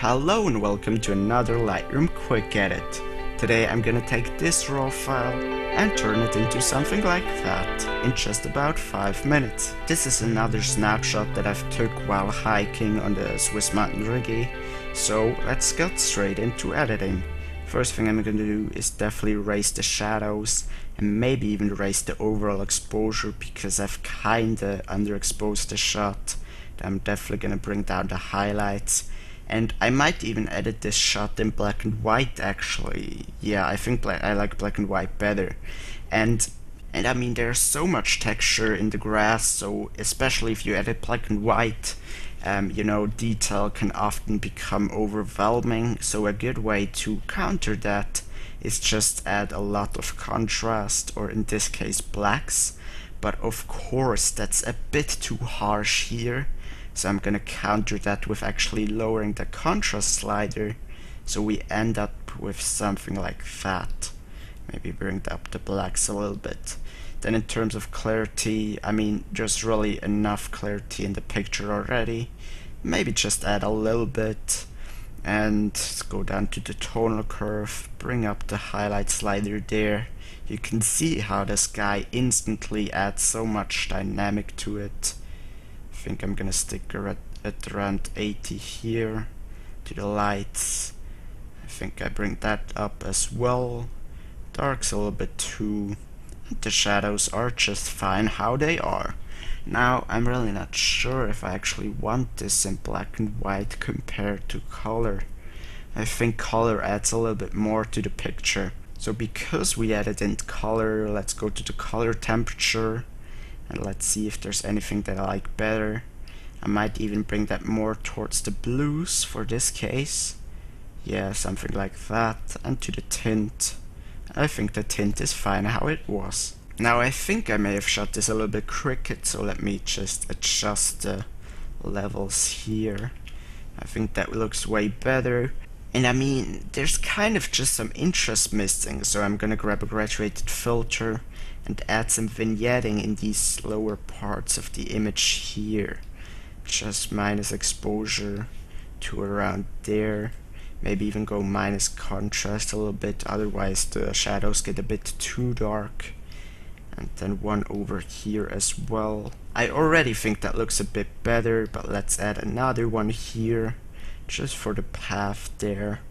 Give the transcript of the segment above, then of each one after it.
Hello and welcome to another Lightroom Quick Edit. Today I'm gonna take this raw file and turn it into something like that in just about 5 minutes. This is another snapshot that I've took while hiking on the Swiss mountain Rigi, so let's get straight into editing. First thing I'm gonna do is definitely raise the shadows and maybe even raise the overall exposure because I've kinda underexposed the shot. I'm definitely gonna bring down the highlights. And I might even edit this shot in black and white actually. Yeah, I think I like black and white better. And I mean there's so much texture in the grass, so especially if you edit black and white, detail can often become overwhelming. So a good way to counter that is just add a lot of contrast, or in this case blacks. But of course that's a bit too harsh here. So I'm gonna counter that with actually lowering the contrast slider, so we end up with something like that. Maybe bring up the blacks a little bit. Then in terms of clarity, I mean there's really enough clarity in the picture already. Maybe just add a little bit and go down to the tonal curve, bring up the highlight slider there. You can see how the sky instantly adds so much dynamic to it. I think I'm gonna stick at around 80 here to the lights. I think I bring that up as well. Dark's a little bit too. The shadows are just fine how they are. Now I'm really not sure if I actually want this in black and white compared to color. I think color adds a little bit more to the picture. So because we added in color, let's go to the color temperature. And let's see if there's anything that I like better. I might even bring that more towards the blues for this case. Yeah, something like that. And to the tint. I think the tint is fine how it was. Now I think I may have shot this a little bit crooked, so let me just adjust the levels here. I think that looks way better. And I mean, there's kind of just some interest missing, so I'm gonna grab a graduated filter and add some vignetting in these lower parts of the image here. Just minus exposure to around there. Maybe even go minus contrast a little bit, otherwise the shadows get a bit too dark. And then one over here as well. I already think that looks a bit better, but let's add another one here, just for the path there,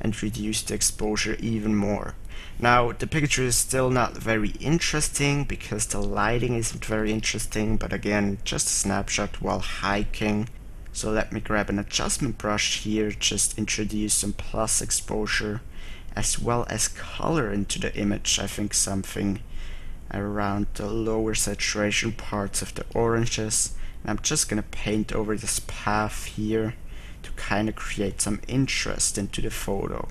and reduce the exposure even more. Now the picture is still not very interesting because the lighting isn't very interesting, but again just a snapshot while hiking. So let me grab an adjustment brush here, just introduce some plus exposure as well as color into the image. I think something around the lower saturation parts of the oranges, and I'm just gonna paint over this path here to kind of create some interest into the photo.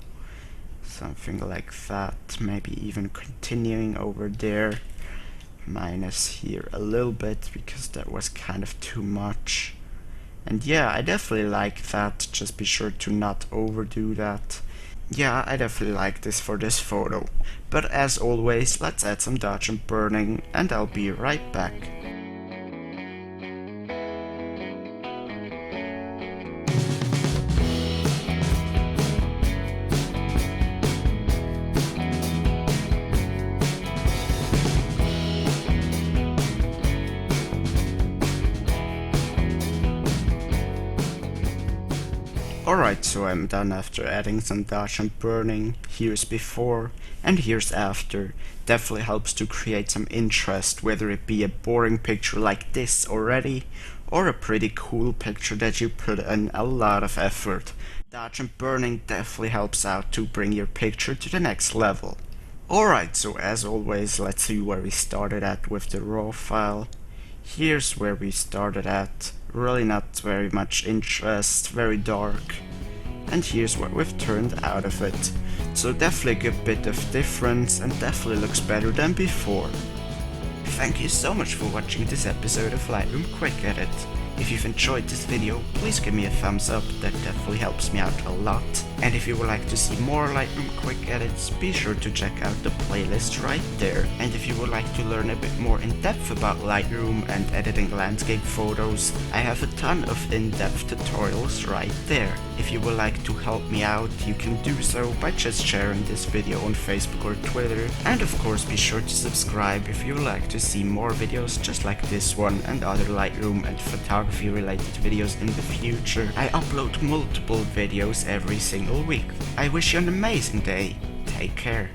Something like that, maybe even continuing over there, minus here a little bit because that was kind of too much. And yeah, I definitely like that, just be sure to not overdo that. Yeah, I definitely like this for this photo. But as always, let's add some dodge and burning and I'll be right back. Alright, so I'm done after adding some dodge and burning. Here's before and here's after. Definitely helps to create some interest, whether it be a boring picture like this already, or a pretty cool picture that you put in a lot of effort. Dodge and burning definitely helps out to bring your picture to the next level. Alright, so as always, let's see where we started at with the raw file. Here's where we started at. Really not very much interest, very dark. And here's what we've turned out of it. So definitely a good bit of difference and definitely looks better than before. Thank you so much for watching this episode of Lightroom Quick Edit. If you've enjoyed this video, please give me a thumbs up, that definitely helps me out a lot. And if you would like to see more Lightroom Quick Edits, be sure to check out the playlist right there. And if you would like to learn a bit more in depth about Lightroom and editing landscape photos, I have a ton of in-depth tutorials right there. If you would like to help me out, you can do so by just sharing this video on Facebook or Twitter. And of course be sure to subscribe if you would like to see more videos just like this one and other Lightroom and photography related videos in the future. I upload multiple videos every single week. I wish you an amazing day. Take care.